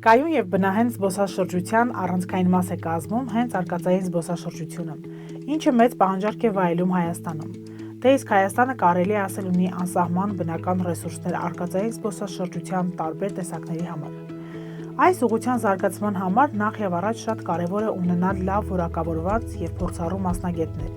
Ներկայուն եւ բնահեն զբոսաշրջության առանցքային մաս է կազմում հենց արկածային զբոսաշրջությունը, ինչը մեծ պահանջարկ է վայելում Հայաստանում։ Դե իսկ Հայաստանը կարելի է ասել ունի անսահման բնական ռեսուրսներ արկածային զբոսաշրջության տարբեր տեսակների համար։ Այս ուղղության զարգացման համար նախ եւ առաջ շատ կարեւոր է ունենալ լավ որակավորված եւ փորձառու մասնագետներ։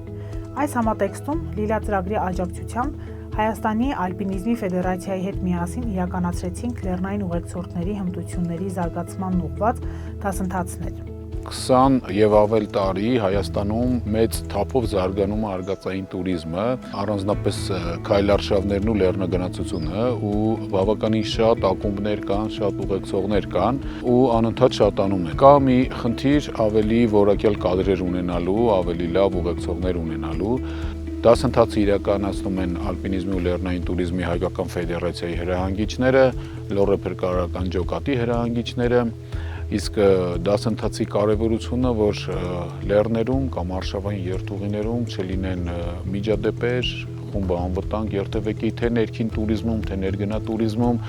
Այս համատեքստում Լիլա ծրագրի աջակցությամբ Հայաստանի Ալպինիզմի Ֆեդերացիայի հետ միասին իրականացրեցինք լեռնային ուղեկցորդների հմտությունների զարգացմանն ուղղված դասընթացներ։ 20 եւ ավել տարի Հայաստանում մեծ թափով զարգանում է արկածային туриզմը, առանձնապես քայլարշավներն ու լեռնագնացությունը, ու բավականին շատ ակումբներ կան, շատ ուղեկցողներ կան ու անընդհատ շատանում են։ Կա մի խնդիր ավելի որակյալ կադրեր ունենալու, ավելի լավ ուղեկցողներ ունենալու։ Դասընթացը իրականացնում են Ալպինիզմի ու լեռնային туриզմի հայկական ֆեդերացիայի հրահանգիչները, Լոռե փրկարարական ջոկատի հրահանգիչները։ Իսկ դասընթացի կարևորությունը, որ լեռներում կամ արշավային երթուղիներում չլինեն միջադեպեր, խումբը անվտանգ երթևեկի թե ներքին туриզմում, թե ներգնա туриզմում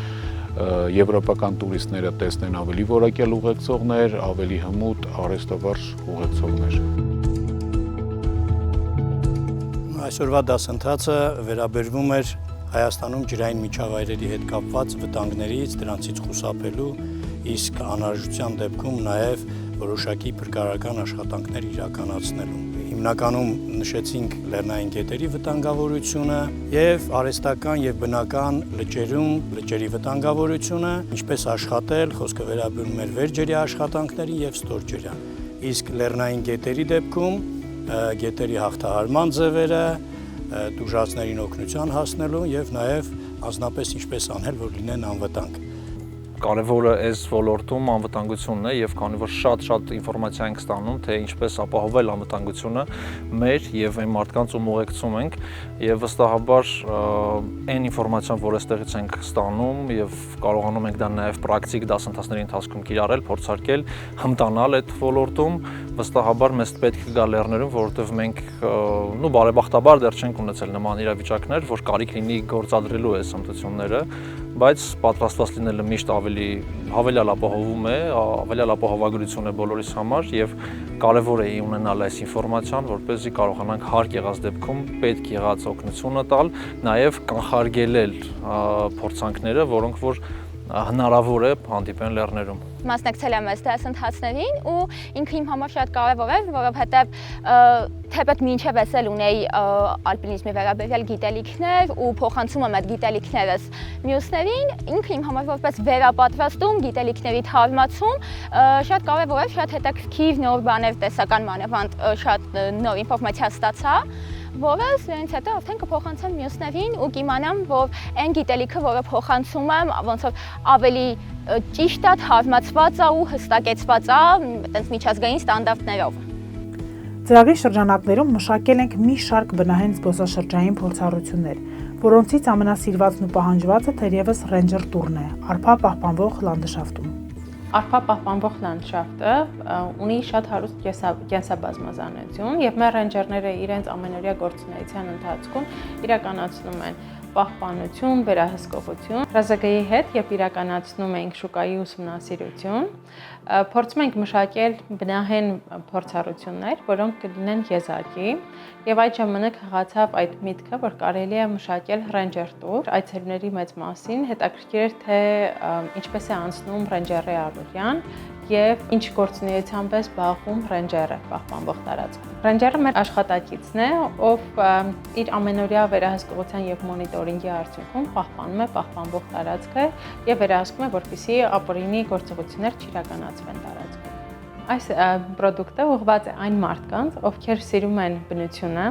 եվրոպական տուրիստները տեսնեն ավելի որակյալ ուղեկցողներ, ավելի հմուտ արհեստավարժ ուղեկցողներ։ Այսօրվա դասընթացը վերաբերվում էր Հայաստանում ջրային միջավայրերի հետ կապված վտանգներից, դրանցից խուսափելու, իսկ անհրաժեշտության դեպքում նաև որոշակի փրկարարական աշխատանքներ իրականացնելու։ Հիմնականում նշեցինք լեռնային գետերի վտանգավորությունը եւ արհեստական եւ բնական լճերում լճերի վտանգավորությունը, ինչպես աշխատել, խոսքը վերաբերում էր վերջերի աշխատանքների եւ ստորջրյան։ Իսկ լեռնային գետերի դեպքում գետերի հաղթահարման ձևերը, տուժածներին օգնության հասնելու եւ նաեւ անձնապես ինչպես անել, որ լինեն անվտանգ։ Կարևորը այս ոլորտում անվտանգությունն է եւ քանի որ շատ ինֆորմացիա ենք ստանում, թե ինչպես ապահովել անվտանգությունը մեր եւ այն մարդկանց ում ուղեկցում ենք եւ վստահաբար այն ինֆորմացիան, որ այստեղից ենք ստանում եւ կարողանում ենք դա նաեւ պրակտիկ դասընթացների ընթացքում կիրառել, փորձարկել, հմտանալ այդ ոլորտում, վստահաբար մեզ պետք է գա լեռներում, որովհետեւ մենք բարեբախտաբար դեռ չենք ունեցել նման իրավիճակներ, որ կարիք լինի գործադրելու այս հմտությունները, բայց պատրաստված լինելը միշտ հավելյալ ապահովում է, հավելյալ ապահովագրություն է բոլորիս համար եւ կարեւոր է ունենալ այս ինֆորմացիան, որպեսզի կարողանանք հարկ եղած դեպքում պետք եղած օգնությունը տալ, նաեւ կանխարգելել փորձանքները, որոնք որ հնարավոր է հանդիպեն լեռներում։ Մասնակցել եմ այս դասընթացներին ու ինքը իմ համար շատ կարևոր էր, որովհետև թեպետ մինչև ես էլ ունեի ալպինիզմի վերաբերյալ գիտելիքներ ու փոխանցում եմ այդ գիտելիքներս մյուսներին, ինքը իմ համար որպես վերապատրաստում, գիտելիքների թարմացում շատ կարևոր էր, շատ հետաքրքիր նոր բաներ տեսական մանավանդ շատ նոր ինֆորմացիա ստացա, որը սրանից հետո արդեն կփոխանցեմ մյուսներին ու կիմանամ, որ այն գիտելիքը, որը փոխանցում եմ, ոնց որ ավելի ճիշտ է, թարմացված է ու հստակեցված է այտենց միջազգային ստանդարտներով։ Ծրագրի շրջանակներում մշակել ենք մի շարք բնահեն զբոսաշրջային փորձառություններ, որոնցից ամենասիրվածն ու պահանջվածը թերևս ռեյնջեր տուրն է, արփա պահպանվող լանդշաֆտում։ Արփա պահպանվող լանդշաֆտը ունի շատ հարուստ կենսաբազմազանություն եւ մեր ռեյնջերները իրենց ամենօրյա գործունեության ընթացքում իրականացնում են պահպանություն, վերահսկողություն, հրազագայի հետ եւ իրականացնում ենք շուկայի ուսումնասիրություն, փորձում ենք մշակել բնահեն փորձառություններ, որոնք կլինեն եզակի եւ այդ ժամանակ հղացավ այդ միտքը, որ կարելի է մշակել ռեյնջեր տուր այցելուների մեծ մասին, հետաքրքիր էր թե ինչպես է անցնում ռեյնջերի առօրյան եւ ինչ գործունեությամբ է զբաղվում ռեյնջերը պահպանվող տարածքում։ Ռեյնջերը մեր աշխատակիցն է, ով իր ամենօրյա վերահսկողության եւ մոնիտորինգի արդյունքում պահպանում է պահպանվող տարածքը եւ վերահսկում է, որպեսզի ապօրինի գործողություններ չիրականացվեն տարածքում։ Այս պրոդուկտը ուղղված է այն մարդկանց, ովքեր սիրում են բնությունը,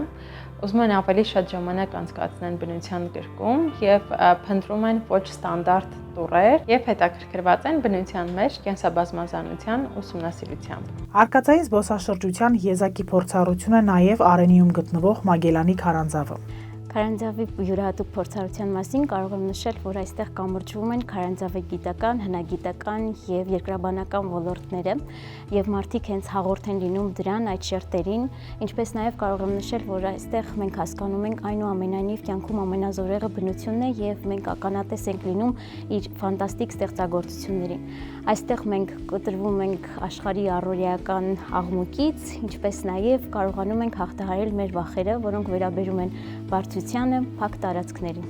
ուզում են ավելի շատ ժամանակ անցկացնեն բնության գրկում եւ փնտրում են ոչ ստանդարտ տուրեր եւ հետաքրքրված են բնության մեջ կենսաբազմազանության ուսումնասիրությամբ։ Արկածային զբոսաշրջության եզակի փորձառություն է նաեւ Արենիում գտնվող Մագելանի քարանձավը։ Քարանձավի յուրահատուկ փորձառության մասին կարող եմ նշել, որ այստեղ կամրջվում են քարանձավի գիտական, հնագիտական եւ երկրաբանական ոլորտները եւ մարդիկ հենց հաղորդ են լինում դրան այդ շերտերին, ինչպես նաեւ կարող եմ նշել, որ այստեղ մենք հասկանում ենք այնուամենայնիվ կյանքում ամենազորեղը բնությունն է եւ մենք ականատես ենք լինում իր ֆանտաստիկ ստեղծագործություններին։ Այստեղ մենք կտրվում ենք աշխարհի առօրեական աղմուկից, ինչպես նաեւ կարողանում ենք հաղթահարել մեր վախերը, որոնք վերաբերում են բարձրությանը, փակ տարածքներին։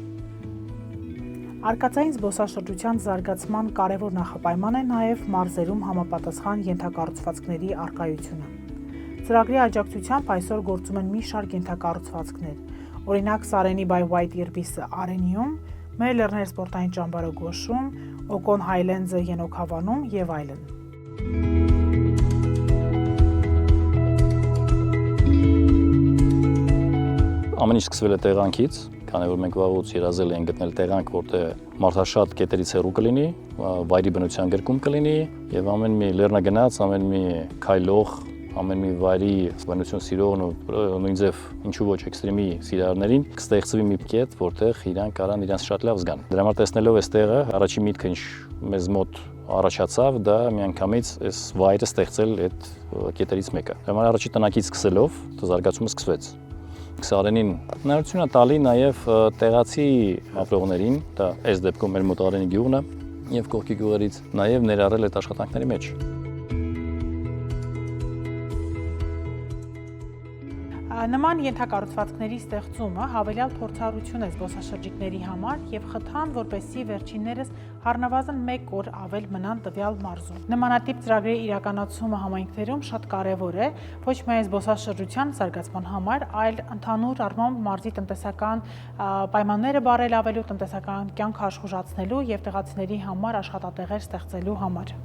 Արկածային զբոսաշրջության զարգացման կարևոր նախապայման է նաև մարզերում համապատասխան ենթակառուցվածքների առկայությունը։ Ծրագրի աջակցությամբ այսօր գործում են մի շարք ենթակառուցվածքներ, օրինակ Սարենի by White Yerbis-ը Արենիում, Մեր Լեռներ սպորտային ճամբարը Գոշում, Օկոն Հայլենդզը Ենոքավանում եւ այլն։ Ամեն ինչ սկսվել է տեղանքից, քանի որ մենք վաղուց երազել ենք գտնել տեղանք, որտեղ մարդաշատ կետերից հեռու կլինի, վայրի բնության գրկում կլինի եւ ամեն մի լեռնագնաց, ամեն մի քայլող, ամեն մի վայրի բնություն սիրողն ու նույնձև ինչու ոչ էքստրեմի սիրահարներին կստեղծվի մի կետ, որտեղ իրանք կարան իրանց շատ լավ զգան։ Դրա համար տեսնելով այս տեղը, առաջին միտքը ինչ մեզ մոտ առաջացավ, դա միանգամից այս վայրը ստեղծել այդ կետերից մեկը։ Դրա համար առաջի տնակից սկսելով զարգացումը սկսվեց։ Սարենին հնարավորություն է տալի նաև տեղացի ապրողներին, դա այս դեպքում մեր մոտ Արենի գյուղն է եւ կողքի գյուղերից նաև ներառել այդ աշխատանքների մեջ։ Նման ենթակառուցվածքների ստեղծումը հավելյալ փորձառություն է զբոսաշրջիկների համար եւ խթան, որպեսզի վերջիններս առնվազն 1 օր ավել մնան տվյալ մարզում։ Նմանատիպ ծրագրերի իրականացումը համայնքներում շատ կարեւոր է ոչ միայն զբոսաշրջության զարգացման համար, այլ ընդհանուր առմամբ մարզի տնտեսական պայմանները բարելավելու, տնտեսական կյանք աշխուժացնելու եւ տեղացիների համար աշխատատեղեր ստեղծելու համար։